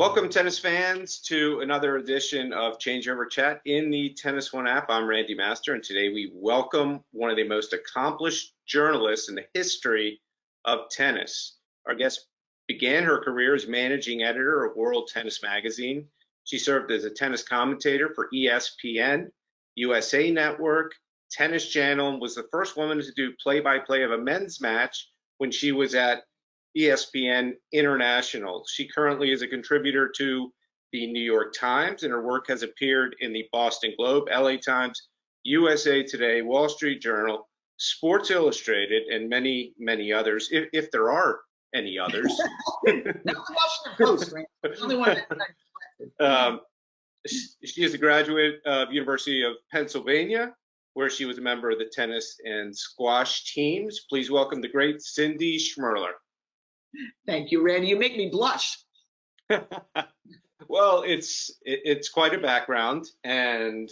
Welcome, tennis fans, to another edition of Changeover Chat in the TennisONE app. I'm Randy Master, and today we welcome one of the most accomplished journalists in the history of tennis. Our guest began her career as managing editor of World Tennis Magazine. She served as a tennis commentator for ESPN, USA Network, Tennis Channel, and was the first woman to do play-by-play of a men's match when she was at ESPN International. She currently is a contributor to the New York Times, and her work has appeared in the Boston Globe, LA Times, USA Today, Wall Street Journal, Sports Illustrated, and many, many others, if there are any others. Not the Washington Post, right? The only one that She is a graduate of University of Pennsylvania, where she was a member of the tennis and squash teams. Please welcome the great Cindy Shmerler. Thank you, Randy. You make me blush. Well, it's quite a background, and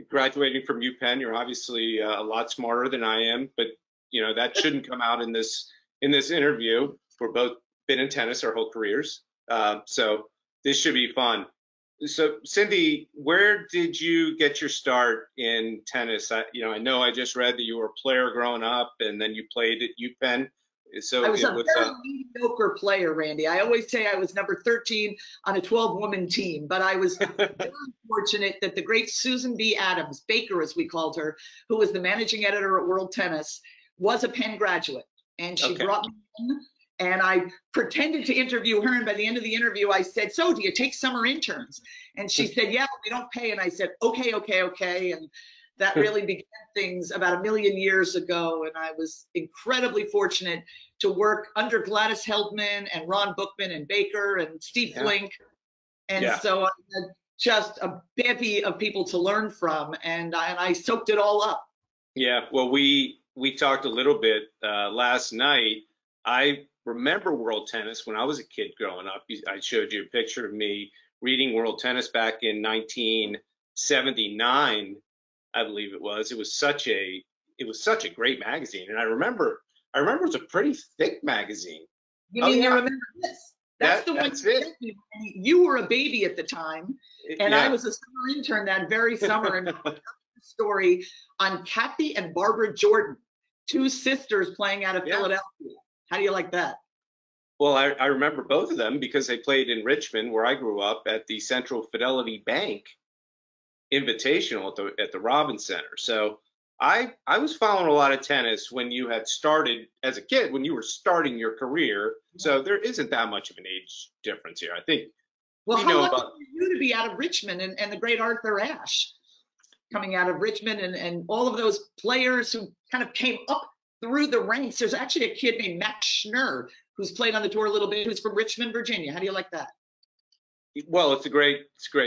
graduating from UPenn, you're obviously a lot smarter than I am, but you know that shouldn't come out in this interview. We're both been in tennis our whole careers, so this should be fun. So, Cindy, where did you get your start in tennis? I know I just read that you were a player growing up, and then you played at UPenn. So I was a very mediocre player, Randy. I always say I was number 13 on a 12-woman team, but I was very fortunate that the great Susan B. Adams, Baker as we called her, who was the managing editor at World Tennis, was a Penn graduate, and she brought me in, and I pretended to interview her, and by the end of the interview, I said, "So, do you take summer interns?" And she said, "Yeah, we don't pay," and I said, okay, and that really began things about 1 million years ago, and I was incredibly fortunate to work under Gladys Heldman and Ron Bookman and Baker and Steve Flink, and so I had just a bevy of people to learn from, and I soaked it all up. Yeah, well, we talked a little bit last night. I remember World Tennis when I was a kid growing up. I showed you a picture of me reading World Tennis back in 1979. I believe it was. It was such a great magazine, and I remember it was a pretty thick magazine. You mean you remember this? That's the one. You were a baby at the time, and I was a summer intern that very summer. And a story on Kathy and Barbara Jordan, two sisters playing out of Philadelphia. How do you like that? Well, I remember both of them because they played in Richmond, where I grew up, at the Central Fidelity Bank Invitational at the Robins Center. So I was following a lot of tennis when you had started as a kid, when you were starting your career. So there isn't that much of an age difference here. I think. Well, how lucky were you to be out of Richmond and the great Arther Ashe coming out of Richmond and all of those players who kind of came up through the ranks. There's actually a kid named Max Schnurr who's played on the tour a little bit, who's from Richmond, Virginia. How do you like that? Well, it's a great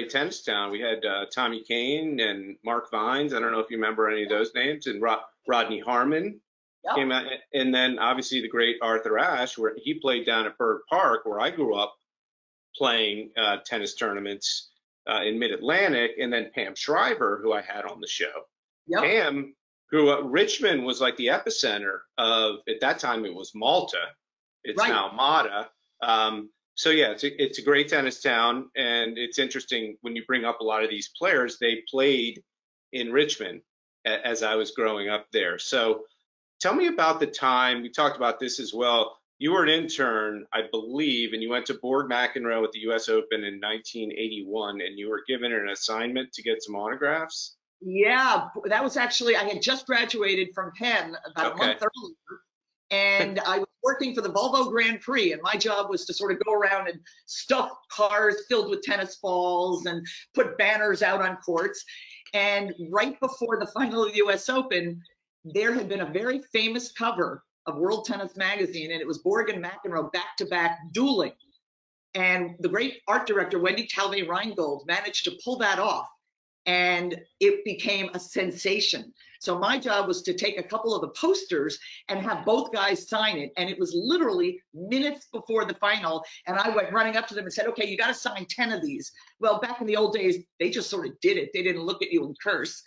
tennis town. We had Tommy Kane and Mark Vines. I don't know if you remember any of those names. And Rodney Harmon came out. And then obviously the great Arther Ashe, where he played down at Bird Park, where I grew up playing tennis tournaments in Mid-Atlantic. And then Pam Shriver, who I had on the show. Pam grew up. Richmond was like the epicenter of, at that time it was Malta. It's now Mata. So yeah, it's a great tennis town, and it's interesting when you bring up a lot of these players. They played in Richmond as I was growing up there. So tell me about the time. We talked about this as well. You were an intern, I believe, and you went to Borg McEnroe at the U.S. Open in 1981, and you were given an assignment to get some autographs. Yeah, that was actually, I had just graduated from Penn about a month earlier. And I was working for the Volvo Grand Prix, and my job was to sort of go around and stuff cars filled with tennis balls and put banners out on courts. And right before the final of the U.S. Open, there had been a very famous cover of World Tennis Magazine, and it was Borg and McEnroe back-to-back dueling. And the great art director, Wendy Talvey-Reingold, managed to pull that off, and it became a sensation. So my job was to take a couple of the posters and have both guys sign it. And it was literally minutes before the final. And I went running up to them and said, "Okay, you got to sign 10 of these." Well, back in the old days, they just sort of did it. They didn't look at you and curse.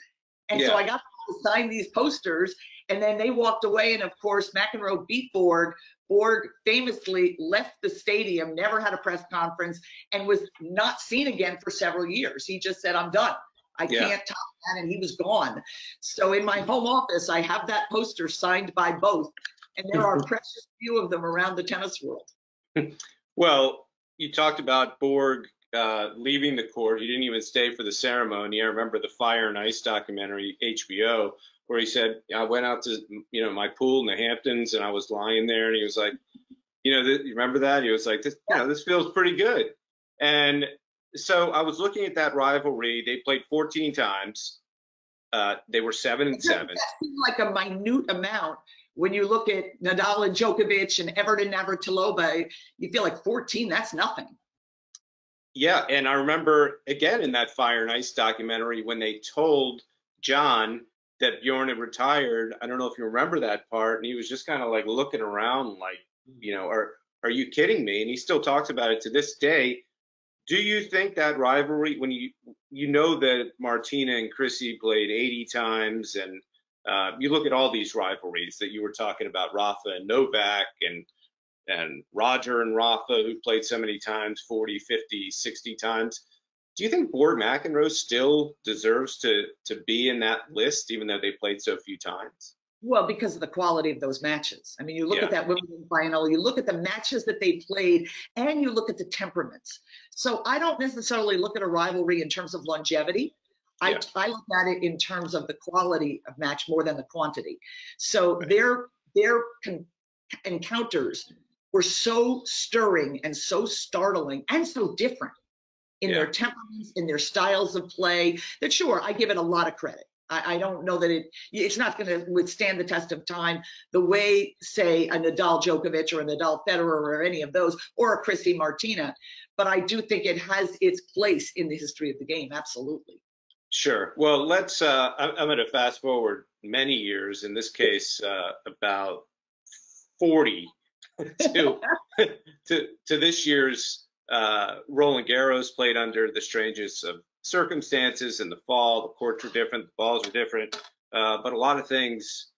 And so I got to sign these posters. And then they walked away, and of course, McEnroe beat Borg. Borg famously left the stadium, never had a press conference, and was not seen again for several years. He just said, I'm done. I can't top that, and he was gone. So in my home office, I have that poster signed by both, and there are precious few of them around the tennis world. Well, you talked about Borg leaving the court. He didn't even stay for the ceremony. I remember the Fire and Ice documentary, HBO, where he said, I went out to, my pool in the Hamptons, and I was lying there, and he was like, you remember that? He was like, this feels pretty good. And so I was looking at that rivalry. They played 14 times. They were 7-7. That seemed like a minute amount. When you look at Nadal and Djokovic and Everton Navratilova, you feel like 14, that's nothing. Yeah, and I remember, again, in that Fire and Ice documentary, when they told John that Bjorn had retired. I don't know if you remember that part, and he was just kind of like looking around like, are you kidding me? And he still talks about it to this day. Do you think that rivalry, when you know that Martina and Chrissy played 80 times, and you look at all these rivalries that you were talking about, Rafa and Novak, and Roger and Rafa, who played so many times, 40, 50, 60 times. Do you think Borg McEnroe still deserves to be in that list, even though they played so few times? Well, because of the quality of those matches. I mean, you look at that Wimbledon final, you look at the matches that they played, and you look at the temperaments. So I don't necessarily look at a rivalry in terms of longevity. I look at it in terms of the quality of match more than the quantity. So their encounters were so stirring and so startling and so different in their temperaments, in their styles of play, that sure, I give it a lot of credit. I don't know that it's not going to withstand the test of time the way, say, a Nadal Djokovic or a Nadal Federer or any of those, or a Chrissy Martina. But I do think it has its place in the history of the game, absolutely. Sure. Well, I'm going to fast forward many years, in this case, about 40 to this year's Roland Garros, played under the strangest of circumstances. In the fall, the courts were different, the balls were different, but a lot of things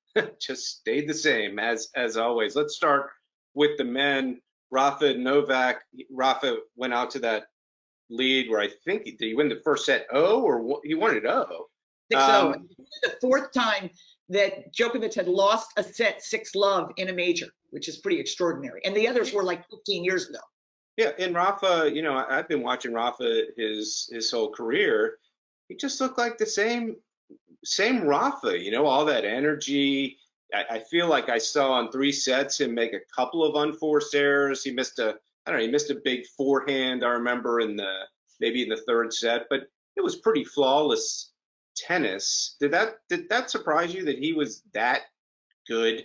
just stayed the same as always. Let's start with the men. Rafa and Novak. Rafa went out to that lead where I think did he win the first set or he won it 0. 6-0. The fourth time that Djokovic had lost a set 6-love in a major, which is pretty extraordinary. And the others were like 15 years ago. Yeah, and Rafa, I've been watching Rafa his whole career. He just looked like the same Rafa, all that energy. I feel like I saw in 3 sets him make a couple of unforced errors. He missed a big forehand, I remember, maybe in the 3rd set, but it was pretty flawless tennis. Did that surprise you that he was that good?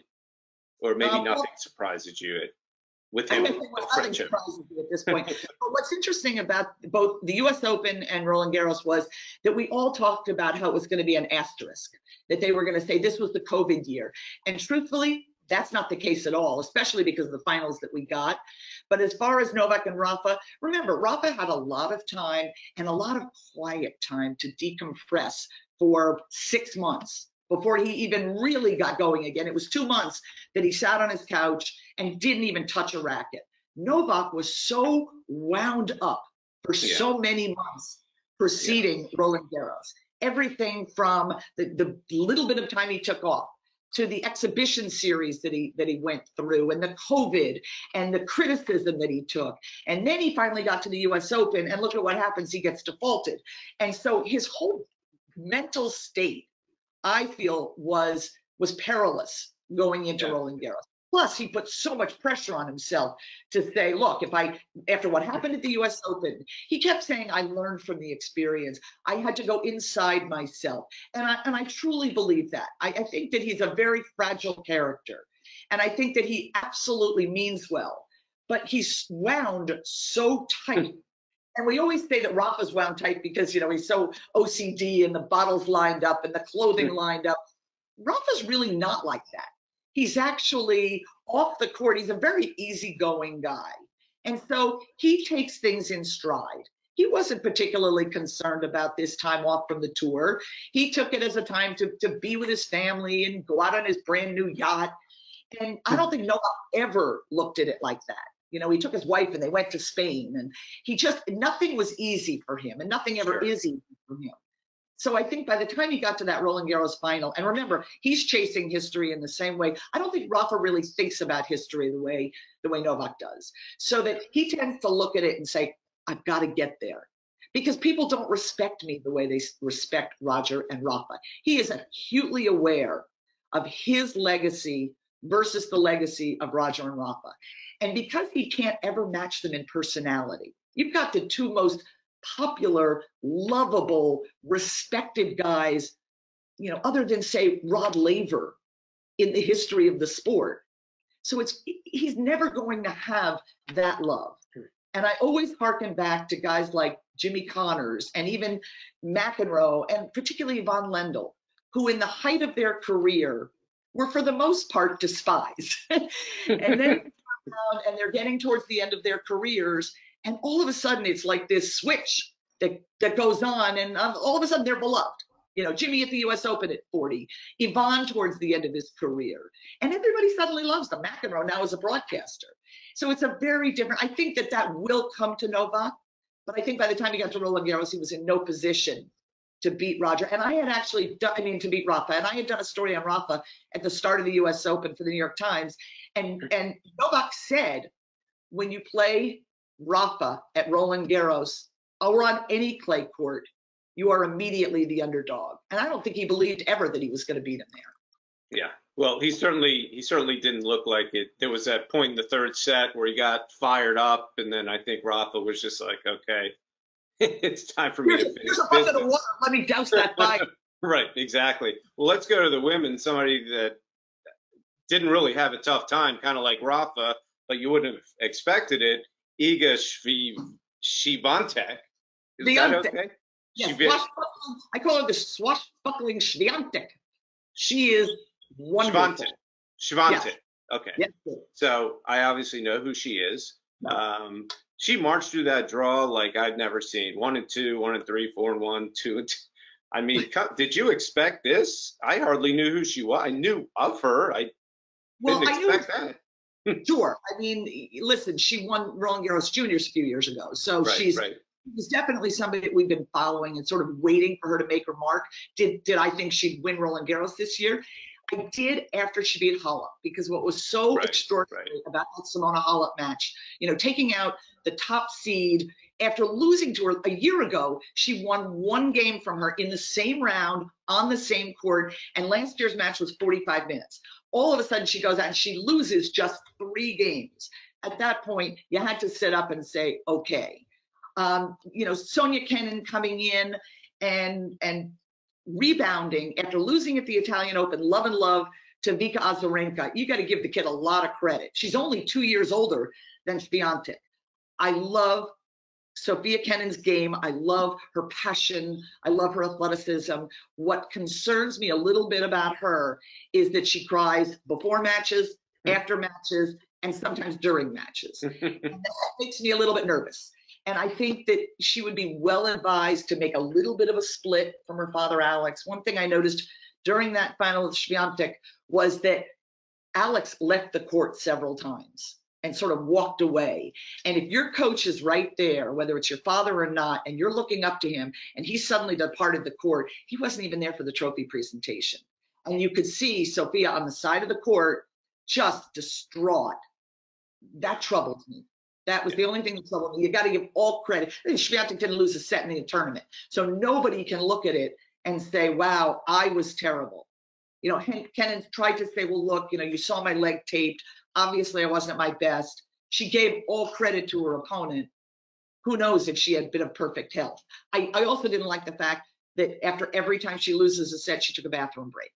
Or maybe nothing surprises you with him? Nothing surprises you at this point. But what's interesting about both the U.S. Open and Roland Garros was that we all talked about how it was going to be an asterisk, that they were going to say this was the COVID year. And truthfully, that's not the case at all, especially because of the finals that we got. But as far as Novak and Rafa, remember, Rafa had a lot of time and a lot of quiet time to decompress for 6 months before he even really got going again. It was 2 months that he sat on his couch and didn't even touch a racket. Novak was so wound up for so many months preceding Roland Garros. Everything from the little bit of time he took off to the exhibition series that he went through, and the COVID and the criticism that he took. And then he finally got to the US Open, and look at what happens, he gets defaulted. And so his whole mental state, I feel, was perilous going into Roland Garros. Plus, he put so much pressure on himself to say, look, after what happened at the US Open, he kept saying, I learned from the experience. I had to go inside myself. And I truly believe that. I think that he's a very fragile character. And I think that he absolutely means well. But he's wound so tight. And we always say that Rafa's wound tight because, he's so OCD and the bottles lined up and the clothing lined up. Rafa's really not like that. He's actually off the court. He's a very easygoing guy. And so he takes things in stride. he wasn't particularly concerned about this time off from the tour. He took it as a time to be with his family and go out on his brand new yacht. And I don't think Novak ever looked at it like that. You know, he took his wife and they went to Spain, and nothing was easy for him, and nothing ever is easy for him. So I think by the time he got to that Roland Garros final, and remember, he's chasing history in the same way. I don't think Rafa really thinks about history the way Novak does. So that he tends to look at it and say, I've got to get there. Because people don't respect me the way they respect Roger and Rafa. He is acutely aware of his legacy versus the legacy of Roger and Rafa. And because he can't ever match them in personality, you've got the two most popular, lovable, respected guys, you know, other than say Rod Laver in the history of the sport. So he's never going to have that love. And I always harken back to guys like Jimmy Connors and even McEnroe and particularly Yvonne Lendl, who in the height of their career were for the most part despised. And then and they're getting towards the end of their careers, and all of a sudden it's like this switch that goes on, and all of a sudden they're beloved. You know, Jimmy at the US Open at 40, Yvonne towards the end of his career, and everybody suddenly loves them. McEnroe now is a broadcaster. So it's a very different, I think that will come to Novak, but I think by the time he got to Roland Garros, he was in no position to beat Roger. And I had actually done, to beat Rafa, and I had done a story on Rafa at the start of the US Open for the New York Times. And Novak said, when you play Rafa at Roland Garros or on any clay court, you are immediately the underdog. And I don't think he believed ever that he was going to beat him there. Yeah. Well, he certainly didn't look like it. There was that point in the third set where he got fired up, and then I think Rafa was just like, okay, it's time for me to finish Here's a bucket of water. Let me douse that fire. Right, exactly. Well, let's go to the women. Somebody that didn't really have a tough time, kind of like Rafa, but you wouldn't have expected it. Iga Swiatek. Is that okay? Yes, I call her the swashbuckling Swiatek. She is wonderful. Swiatek. Yes. Okay. Yes. So I obviously know who she is. She marched through that draw like I've never seen. 1-2, 1-3, 4-1, 2-2. I mean, did you expect this? I hardly knew who she was. I knew of her. I didn't expect that. Sure. I mean, listen, she won Roland Garros Juniors a few years ago. So she's definitely somebody that we've been following and sort of waiting for her to make her mark. Did I think she'd win Roland Garros this year? I did after she beat Halep, because what was so extraordinary about that Simona Halep match, you know, taking out the top seed after losing to her a year ago, she won one game from her in the same round on the same court, and last year's match was 45 minutes. All of a sudden she goes out and she loses just 3 games. At that point, you had to sit up and say, okay. You know, Sonia Kenin coming in and rebounding after losing at the Italian Open, love to Vika Azarenka. You got to give the kid a lot of credit. She's only 2 years older than Swiatek. I love Sofia Kenin's game. I love her passion. I love her athleticism. What concerns me a little bit about her is that she cries before matches, after matches, and sometimes during matches. And that makes me a little bit nervous. And I think that she would be well advised to make a little bit of a split from her father, Alex. One thing I noticed during that final with Swiatek was that Alex left the court several times and sort of walked away. And if your coach is right there, whether it's your father or not, and you're looking up to him and he suddenly departed the court, he wasn't even there for the trophy presentation. And you could see Sofia on the side of the court just distraught. That troubled me. That was the only thing that troubled me. You got to give all credit. Swiatek didn't lose a set in the tournament. So nobody can look at it and say, wow, I was terrible. You know, Kenin tried to say, well, look, you know, you saw my leg taped. Obviously, I wasn't at my best. She gave all credit to her opponent. Who knows if she had been of perfect health. I also didn't like the fact that after every time she loses a set, she took a bathroom break.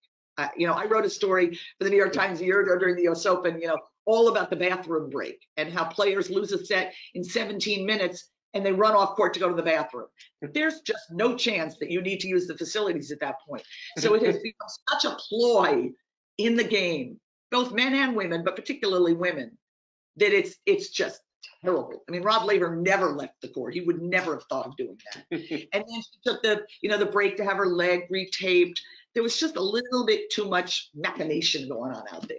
You know, I wrote a story for the New York Times a year ago during the US Open, you know, all about the bathroom break and how players lose a set in 17 minutes and they run off court to go to the bathroom. There's just no chance that you need to use the facilities at that point. So it has become such a ploy in the game, both men and women, but particularly women, that it's just terrible. I mean, Rod Laver never left the court. He would never have thought of doing that. And then she took the break to have her leg retaped. There was just a little bit too much machination going on out there.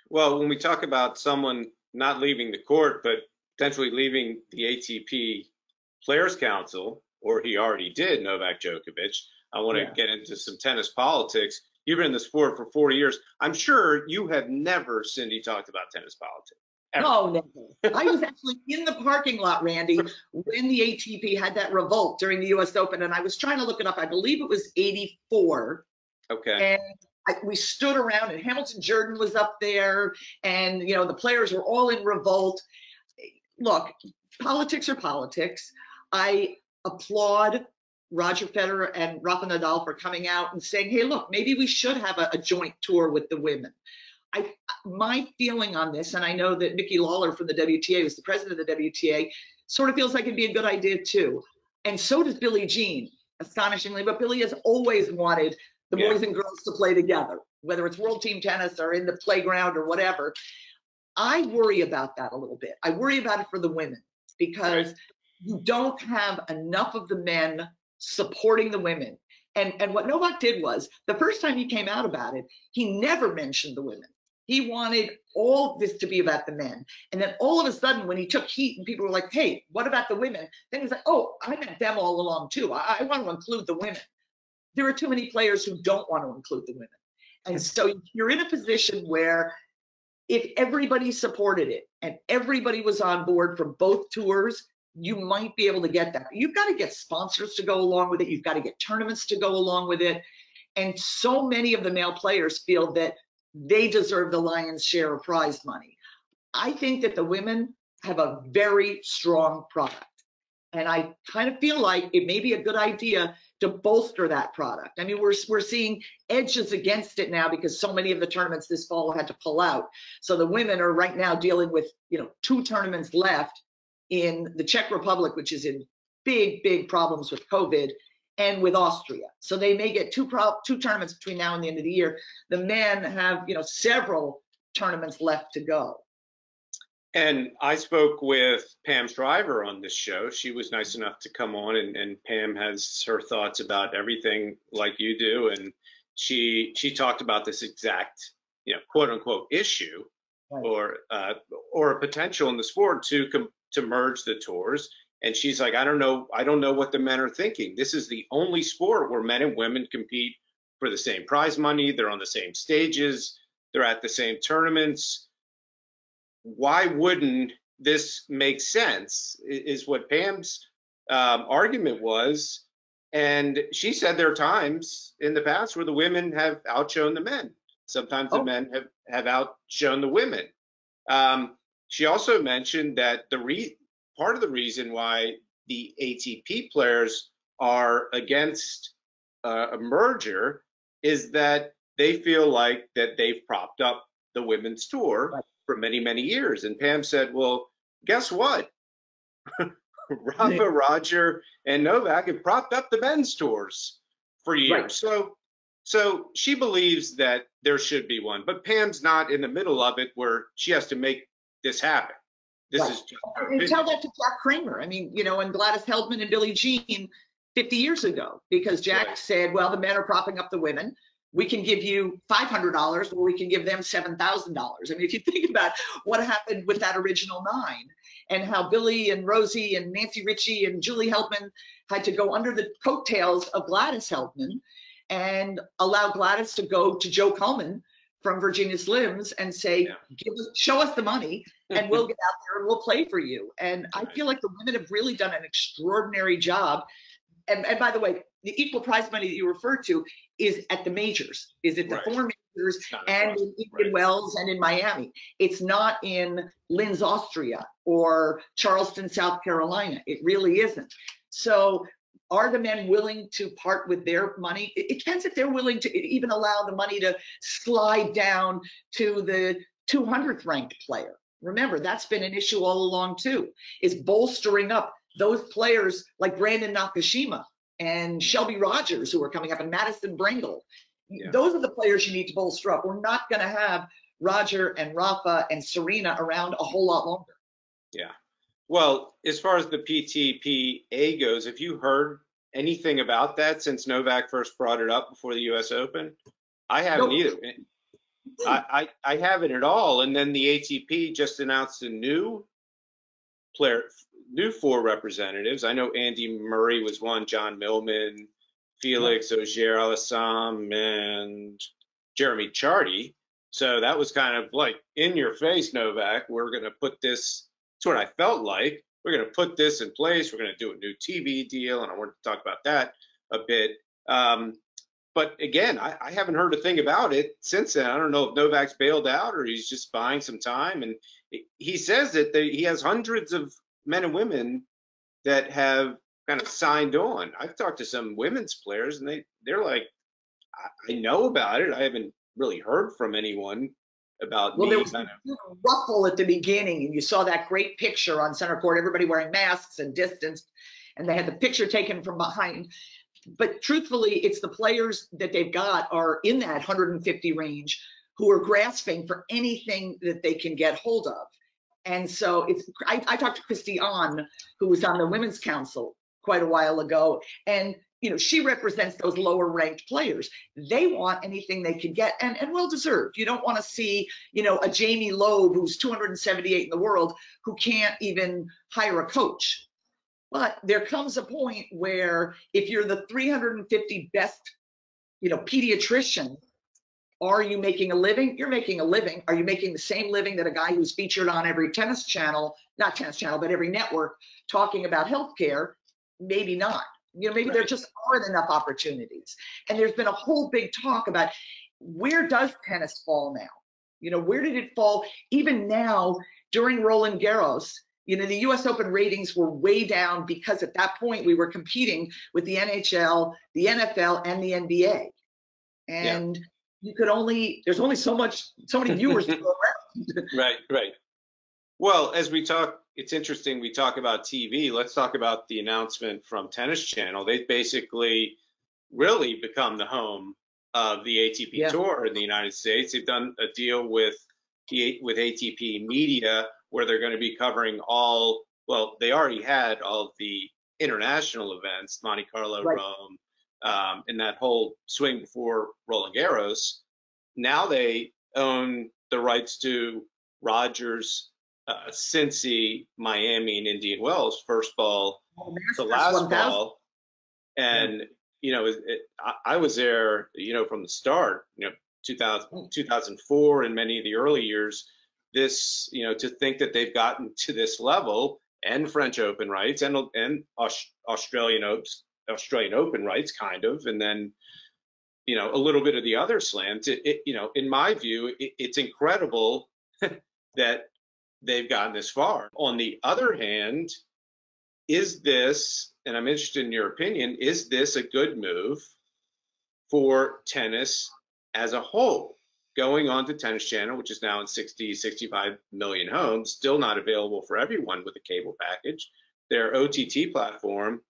Well, when we talk about someone not leaving the court, but potentially leaving the ATP Players Council, or he already did, Novak Djokovic, I want to get into some tennis politics. You've been in the sport for 40 years. I'm sure you have never, Cindy, talked about tennis politics. Ever. No, never. I was actually in the parking lot, Randy, when the ATP had that revolt during the U.S. Open, and I was trying to look it up. I believe it was 84. Okay. And we stood around, and Hamilton Jordan was up there, and the players were all in revolt. Look, politics are politics. I applaud Roger Federer and Rafa Nadal for coming out and saying, hey, look, maybe we should have a joint tour with the women. My feeling on this, and I know that Mickey Lawler from the WTA, who's the president of the WTA, sort of feels like it'd be a good idea too. And so does Billie Jean, astonishingly. But Billie has always wanted the boys and girls to play together, whether it's World Team Tennis or in the playground or whatever. I worry about that a little bit. I worry about it for the women because you don't have enough of the men supporting the women. And what Novak did was, the first time he came out about it, he never mentioned the women. He wanted all this to be about the men. And then all of a sudden, when he took heat and people were like, hey, what about the women? Then he's like, oh, I meant them all along too. I want to include the women. There are too many players who don't want to include the women. And so you're in a position where if everybody supported it and everybody was on board from both tours, you might be able to get that. You've got to get sponsors to go along with it. You've got to get tournaments to go along with it. And so many of the male players feel that they deserve the lion's share of prize money. I think that the women have a very strong product. And I kind of feel like it may be a good idea to bolster that product. I mean, we're seeing edges against it now because so many of the tournaments this fall had to pull out. So the women are right now dealing with, 2 tournaments left in the Czech Republic, which is in big problems with COVID, and with Austria. So they may get two tournaments between now and the end of the year. The men have, several tournaments left to go. And I spoke with Pam Shriver on this show. She was nice enough to come on, and Pam has her thoughts about everything like you do. And she talked about this exact, quote unquote issue, or a potential in the sport to merge the tours. And she's like, I don't know what the men are thinking. This is the only sport where men and women compete for the same prize money. They're on the same stages. They're at the same tournaments. Why wouldn't this make sense? Is what Pam's argument was. And she said there are times in the past where the women have outshone the men. Sometimes the men have outshone the women. She also mentioned that part of the reason why the ATP players are against a merger is that they feel like that they've propped up the women's tour for many years. And Pam said, well, guess what? Rafa, Roger, and Novak have propped up the men's tours for years. So she believes that there should be one, but Pam's not in the middle of it where she has to make this happen. This is just and tell that to Jack Kramer. I mean, and Gladys Heldman and Billie Jean 50 years ago, because Jack said, well, the men are propping up the women. We can give you $500 or we can give them $7,000. I mean, if you think about what happened with that original 9 and how Billie and Rosie and Nancy Ritchie and Julie Heldman had to go under the coattails of Gladys Heldman and allow Gladys to go to Joe Coleman from Virginia Slims and say, show us the money and we'll get out there and we'll play for you. And I feel like the women have really done an extraordinary job. And by the way, the equal prize money that you referred to is at the majors, is at the 4 majors and in Indian Wells and in Miami. It's not in Linz, Austria or Charleston, South Carolina. It really isn't. So are the men willing to part with their money? It depends if they're willing to even allow the money to slide down to the 200th ranked player. Remember, that's been an issue all along too, is bolstering up those players like Brandon Nakashima and Shelby Rogers, who are coming up, and Madison Brengle. Those are the players you need to bolster up. We're not going to have Roger and Rafa and Serena around a whole lot longer. Yeah. Well, as far as the PTPA goes, have you heard anything about that since Novak first brought it up before the U.S. Open? I haven't Nope. either. I haven't at all. And then the ATP just announced a new player, new 4 representatives. I know Andy Murray was one, John Millman, Felix Auger-Aliassime, and Jeremy Chardy. So that was kind of like in your face, Novak. We're going to put this. That's what I felt like. We're going to put this in place. We're going to do a new TV deal, and I want to talk about that a bit. But again, I haven't heard a thing about it since then. I don't know if Novak's bailed out or he's just buying some time. And he says that he has hundreds of men and women that have kind of signed on. I've talked to some women's players, and they're like, I know about it. I haven't really heard from anyone about Well, there me. was a ruffle at the beginning, and you saw that great picture on center court, everybody wearing masks and distanced, and they had the picture taken from behind. But truthfully, it's the players that they've got are in that 150 range who are grasping for anything that they can get hold of. And so I talked to Christy Ahn, who was on the Women's Council quite a while ago, and she represents those lower ranked players. They want anything they can get, and well deserved. You don't want to see, a Jamie Loeb who's 278 in the world who can't even hire a coach. But there comes a point where if you're the 350 best, pediatrician, are you making a living? You're making a living. Are you making the same living that a guy who's featured on every tennis channel, not tennis channel, but every network talking about healthcare? Maybe not. Maybe there just aren't enough opportunities. And there's been a whole big talk about where does tennis fall now? Where did it fall? Even now, during Roland Garros, the US Open ratings were way down because at that point we were competing with the NHL, the NFL, and the NBA. And there's only so many viewers to go around. Right. Well, as we talk, it's interesting we talk about TV. Let's talk about the announcement from Tennis Channel. They've basically really become the home of the ATP Tour in the United States. They've done a deal with ATP Media where they're going to be covering they already had all of the international events, Monte Carlo, Rome, and that whole swing before Roland Garros. Now they own the rights to Rogers, Cincy, Miami, and Indian Wells, first ball to last ball. And, I was there, from the start, 2004 and many of the early years, this, to think that they've gotten to this level and French Open rights and Australian Open rights kind of, and then, a little bit of the other slams. In my view, it's incredible that they've gotten this far. On the other hand, is this, and I'm interested in your opinion, is this a good move for tennis as a whole? Going on to Tennis Channel, which is now in 65 million homes, still not available for everyone with a cable package. Their OTT platform,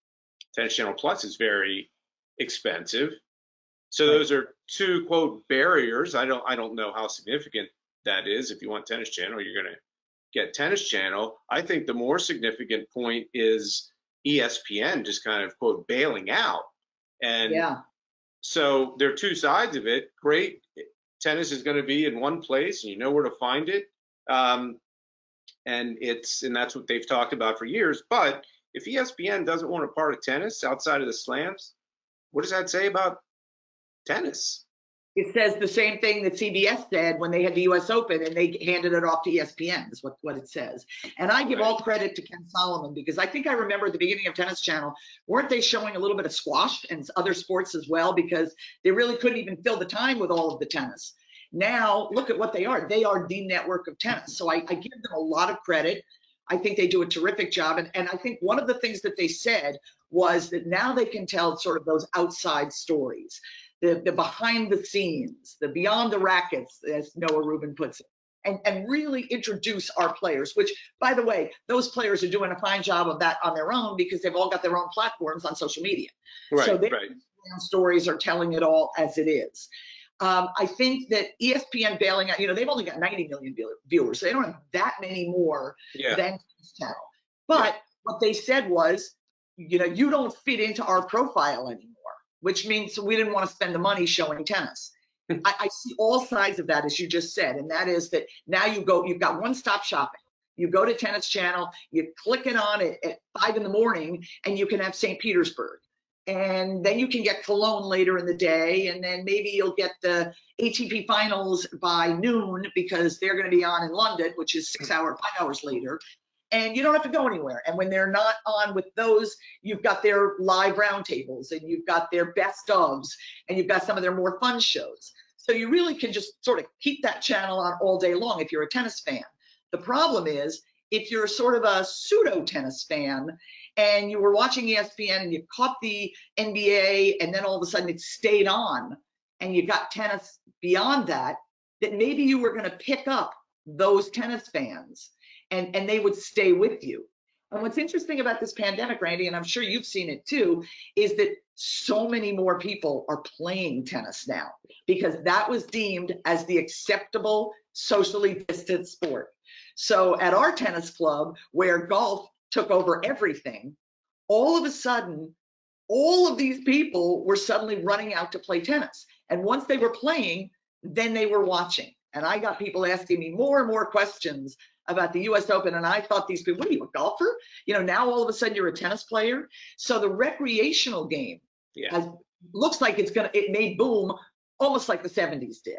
Tennis Channel Plus, is very expensive. So those are two, quote, barriers. I don't know how significant that is. If you want Tennis Channel, you're going to get Tennis Channel. I think the more significant point is ESPN just kind of, quote, bailing out. And so there are two sides of it. Great. Tennis is going to be in one place and you know where to find it. And that's what they've talked about for years. But if ESPN doesn't want a part of tennis outside of the slams, what does that say about tennis? It says the same thing that CBS said when they had the US Open and they handed it off to ESPN is what it says. And I give all credit to Ken Solomon because I think I remember at the beginning of Tennis Channel, weren't they showing a little bit of squash and other sports as well because they really couldn't even fill the time with all of the tennis. Now, look at what they are. They are the network of tennis. So I give them a lot of credit. I think they do a terrific job. And I think one of the things that they said was that now they can tell sort of those outside stories. The behind the scenes, the beyond the rackets, as Noah Rubin puts it, and really introduce our players, which, by the way, those players are doing a fine job of that on their own because they've all got their own platforms on social media. So their stories are telling it all as it is. I think that ESPN bailing out, they've only got 90 million viewers. They don't have that many more than Tennis Channel. But what they said was, you don't fit into our profile anymore, which means we didn't want to spend the money showing tennis. I see all sides of that, as you just said, and that is that now you've got one-stop shopping. You go to Tennis Channel, you click it on at 5 in the morning, and you can have St. Petersburg. And then you can get Cologne later in the day, and then maybe you'll get the ATP finals by noon because they're going to be on in London, which is 5 hours later. And you don't have to go anywhere. And when they're not on with those, you've got their live roundtables, and you've got their best ofs, and you've got some of their more fun shows. So you really can just sort of keep that channel on all day long if you're a tennis fan. The problem is, if you're sort of a pseudo tennis fan and you were watching ESPN and you caught the NBA and then all of a sudden it stayed on and you got tennis beyond that, that maybe you were going to pick up those tennis fans and they would stay with you. And what's interesting about this pandemic, Randy, and I'm sure you've seen it too, is that so many more people are playing tennis now because that was deemed as the acceptable socially distant sport. So at our tennis club, where golf took over everything, all of a sudden, all of these people were suddenly running out to play tennis. And once they were playing, then they were watching. And I got people asking me more and more questions about the US Open. And I thought these people, what are you, a golfer? Now all of a sudden you're a tennis player. So the recreational game looks like it may boom almost like the 70s did.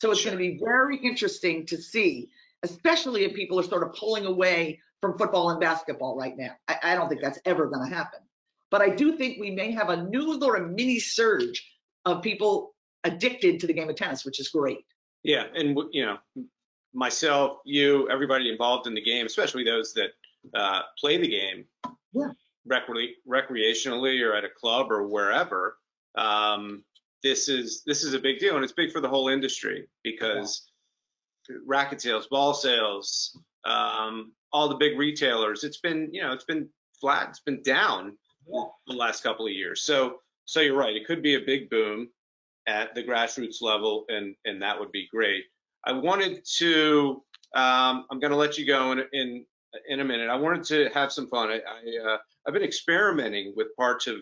So it's going to be very interesting to see, especially if people are sort of pulling away from football and basketball right now. I don't think that's ever going to happen. But I do think we may have a new sort of mini surge of people addicted to the game of tennis, which is great. Yeah, and myself, you, everybody involved in the game, especially those that play the game recreationally or at a club or wherever, this is a big deal, and it's big for the whole industry because racket sales, ball sales, all the big retailers, it's been flat, it's been down the last couple of years. So you're right, it could be a big boom at the grassroots level, and that would be great. I wanted to, I'm going to let you go in a minute. I wanted to have some fun. I've been experimenting with parts of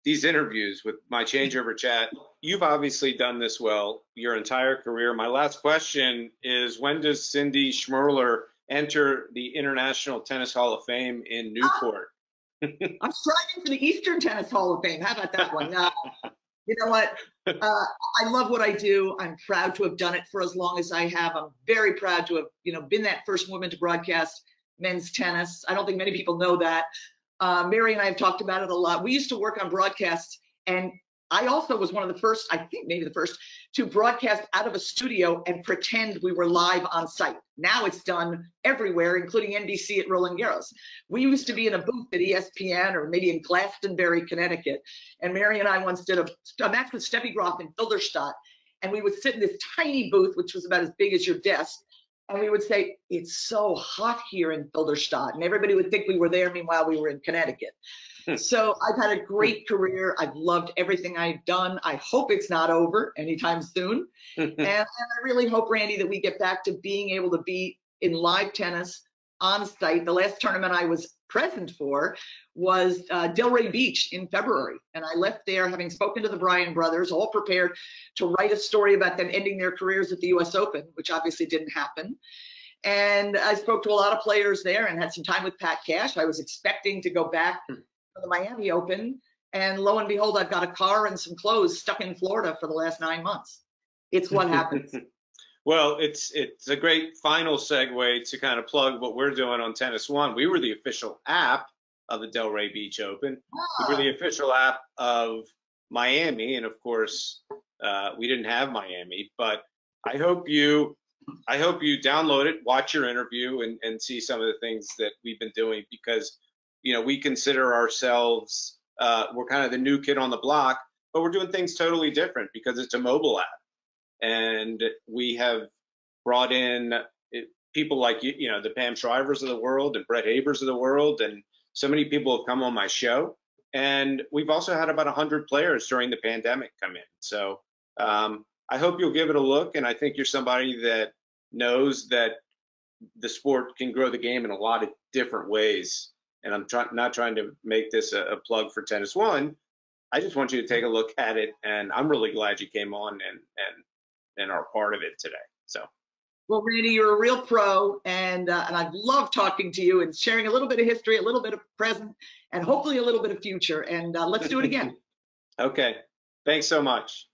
these interviews with my Changeover Chat. You've obviously done this well your entire career. My last question is, when does Cindy Shmerler enter the International Tennis Hall of Fame in Newport? I'm striving for the Eastern Tennis Hall of Fame. How about that one? You know what? I love what I do. I'm proud to have done it for as long as I have. I'm very proud to have, been that first woman to broadcast men's tennis. I don't think many people know that. Mary and I have talked about it a lot. We used to work on broadcasts, and I also was one of the first, I think maybe the first, to broadcast out of a studio and pretend we were live on site. Now it's done everywhere, including NBC at Roland Garros. We used to be in a booth at ESPN or maybe in Glastonbury, Connecticut. And Mary and I once did a match with Steffi Graf in Filderstadt. And we would sit in this tiny booth, which was about as big as your desk. And we would say, it's so hot here in Filderstadt. And everybody would think we were there. Meanwhile, we were in Connecticut. So I've had a great career. I've loved everything I've done. I hope it's not over anytime soon. And I really hope, Randy, that we get back to being able to be in live tennis on site. The last tournament I was present for was Delray Beach in February. And I left there having spoken to the Bryan brothers, all prepared to write a story about them ending their careers at the US Open, which obviously didn't happen. And I spoke to a lot of players there and had some time with Pat Cash. I was expecting to go back for the Miami Open, and lo and behold, I've got a car and some clothes stuck in Florida for the last 9 months. It's what happens. Well, it's a great final segue to kind of plug what we're doing on TennisONE. We were the official app of the Delray Beach Open. We were the official app of Miami, and of course, we didn't have Miami. But I hope you download it, watch your interview, and see some of the things that we've been doing, because we consider ourselves, we're kind of the new kid on the block, but we're doing things totally different because it's a mobile app. And we have brought in people like, the Pam Shrivers of the world and Brett Habers of the world. And so many people have come on my show. And we've also had about 100 players during the pandemic come in. So I hope you'll give it a look. And I think you're somebody that knows that the sport can grow the game in a lot of different ways. And I'm not trying to make this a plug for TennisONE. I just want you to take a look at it. And I'm really glad you came on and are part of it today. So. Well, Randy, you're a real pro, and I've loved talking to you and sharing a little bit of history, a little bit of present, and hopefully a little bit of future. And let's do it again. Okay. Thanks so much.